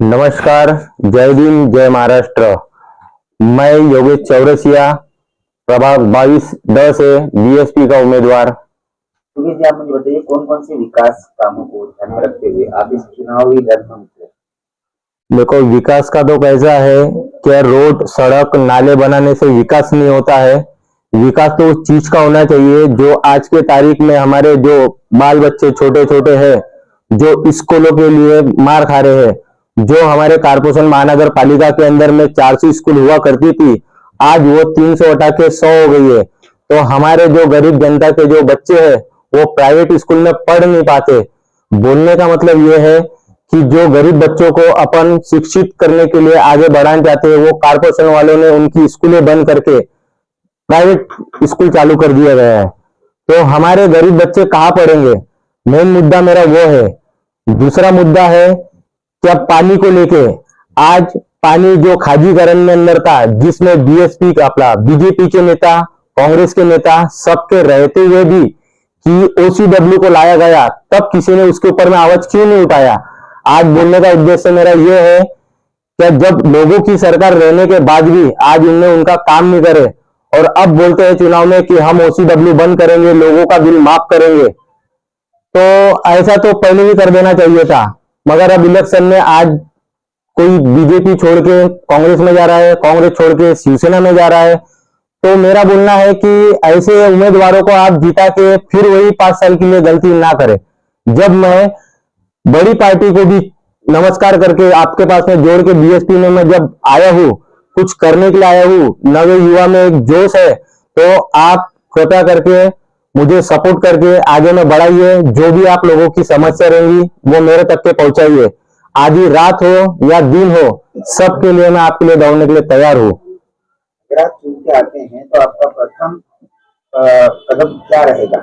नमस्कार। जय भीम, जय महाराष्ट्र। मैं योगेश चौरसिया, प्रभाग 22 से बीएसपी का उम्मीदवार। योगेश जी, आप मुझे बताइए कौन कौन से विकास कामों को ध्यान में रखते हुए आप इस चुनावी रण में उतरे? देखो, विकास का तो कैसा है कि रोड, सड़क, नाले बनाने से विकास नहीं होता है। विकास तो उस चीज का होना चाहिए जो आज के तारीख में हमारे जो बाल बच्चे छोटे छोटे हैं, जो स्कूलों के लिए मार खा रहे हैं। जो हमारे कारपोरेशन महानगर पालिका के अंदर में 400 स्कूल हुआ करती थी, आज वो 300 हटा के 100 हो गई है। तो हमारे जो गरीब जनता के जो बच्चे हैं वो प्राइवेट स्कूल में पढ़ नहीं पाते। बोलने का मतलब ये है कि जो गरीब बच्चों को अपन शिक्षित करने के लिए आगे बढ़ाना चाहते हैं, वो कारपोरेशन वालों ने उनकी स्कूलें बंद करके प्राइवेट स्कूल चालू कर दिया गया है। तो हमारे गरीब बच्चे कहाँ पढ़ेंगे? मेन मुद्दा मेरा वो है। दूसरा मुद्दा है कि अब पानी को लेके, आज पानी जो खादीकरण में अंदर था, जिसमें बीएसपी का अपना बीजेपी के नेता, कांग्रेस के नेता सबके रहते हुए भी कि ओसीडब्ल्यू को लाया गया, तब किसी ने उसके ऊपर में आवाज क्यों नहीं उठाया? आज बोलने का उद्देश्य मेरा यह है कि जब लोगों की सरकार रहने के बाद भी आज इनने उनका काम नहीं करे और अब बोलते हैं चुनाव में कि हम ओसीडब्ल्यू बंद करेंगे, लोगों का बिल माफ करेंगे, तो ऐसा तो पहले भी कर देना चाहिए था। मगर अब इलेक्शन में आज कोई बीजेपी छोड़ के कांग्रेस में जा रहा है, कांग्रेस छोड़ के शिवसेना में जा रहा है। तो मेरा बोलना है कि ऐसे उम्मीदवारों को आप जीता के फिर वही 5 साल के लिए गलती ना करें। जब मैं बड़ी पार्टी को भी नमस्कार करके आपके पास में जोड़ के बीएसपी में मैं जब आया हूं, कुछ करने के लिए आया हूं, नवे युवा में एक जोश है, तो आप कृपया करके मुझे सपोर्ट करके आगे में बढ़ाइए। जो भी आप लोगों की समस्या रहेंगी वो मेरे तक के पहुंचाइए। आधी रात हो या दिन हो, सबके लिए मैं आपके लिए दौड़ने के लिए तैयार हूं। अगर आप चुन के आते हैं तो आपका प्रथम कदम क्या रहेगा?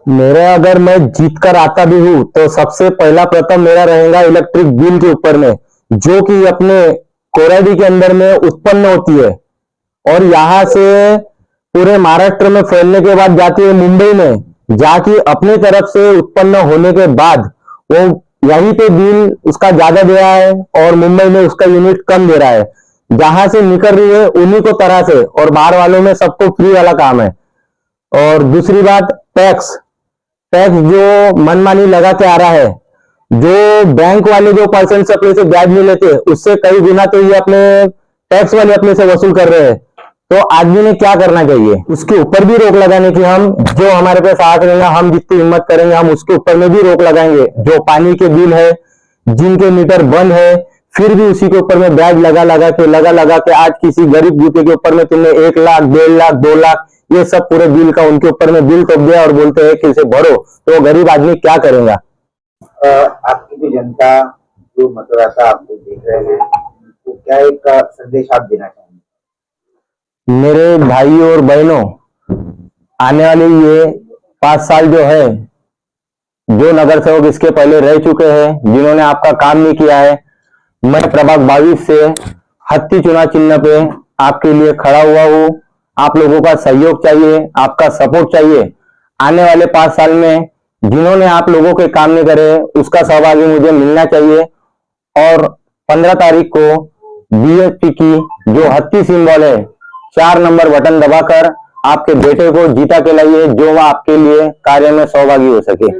मेरा, अगर मैं जीत कर आता भी हूं तो सबसे पहला प्रथम मेरा रहेगा इलेक्ट्रिक बिल के ऊपर में, जो कि अपने कोराडी के अंदर में उत्पन्न होती है और यहां से पूरे महाराष्ट्र में फैलने के बाद जाती है मुंबई में, जाके अपनी तरफ से उत्पन्न होने के बाद वो यहीं पे बिल उसका ज्यादा दे रहा है और मुंबई में उसका यूनिट कम दे रहा है। जहां से निकल रही है उन्हीं को तरह से, और बाहर वालों में सबको फ्री वाला काम है। और दूसरी बात, टैक्स टैक्स जो मनमानी लगा के आ रहा है, जो बैंक वाले जो परसेंट अपने से ब्याज नहीं लेते, उससे कई गुना तो ये अपने टैक्स वाले अपने से वसूल कर रहे हैं। तो आदमी ने क्या करना चाहिए? उसके ऊपर भी रोक लगाने की, हम जो हमारे पास आग रहेगा, हम जितनी हिम्मत करेंगे हम उसके ऊपर में भी रोक लगाएंगे। जो पानी के बिल है, जिनके मीटर बंद है, फिर भी उसी के ऊपर में ब्याज लगा के आज किसी गरीब बूते के ऊपर में तुमने 1 लाख, 1.5 लाख, 2 लाख, ये सब पूरे बिल का उनके ऊपर में बिल टोप दिया और बोलते हैं कि इसे भरो, तो गरीब आदमी क्या करेगा? आपकी जो जनता, जो मतदाता आपको देख रहे हैं, तो क्या एक संदेश आप देना चाहेंगे? मेरे भाई और बहनों, आने वाले ये 5 साल जो है, जो नगर सेवक इसके पहले रह चुके हैं, जिन्होंने आपका काम नहीं किया है, मैं प्रभाग 22 से हत्ती चुनाव चिन्ह पे आपके लिए खड़ा हुआ हूं। आप लोगों का सहयोग चाहिए, आपका सपोर्ट चाहिए। आने वाले 5 साल में जिन्होंने आप लोगों के काम नहीं करे, उसका सहभागी मुझे मिलना चाहिए। और 15 तारीख को बीएसपी की जो हत्ती सिंबल है, 4 नंबर बटन दबाकर आपके बेटे को जीता के लाइए, जो वह आपके लिए कार्य में सहभागी हो सके।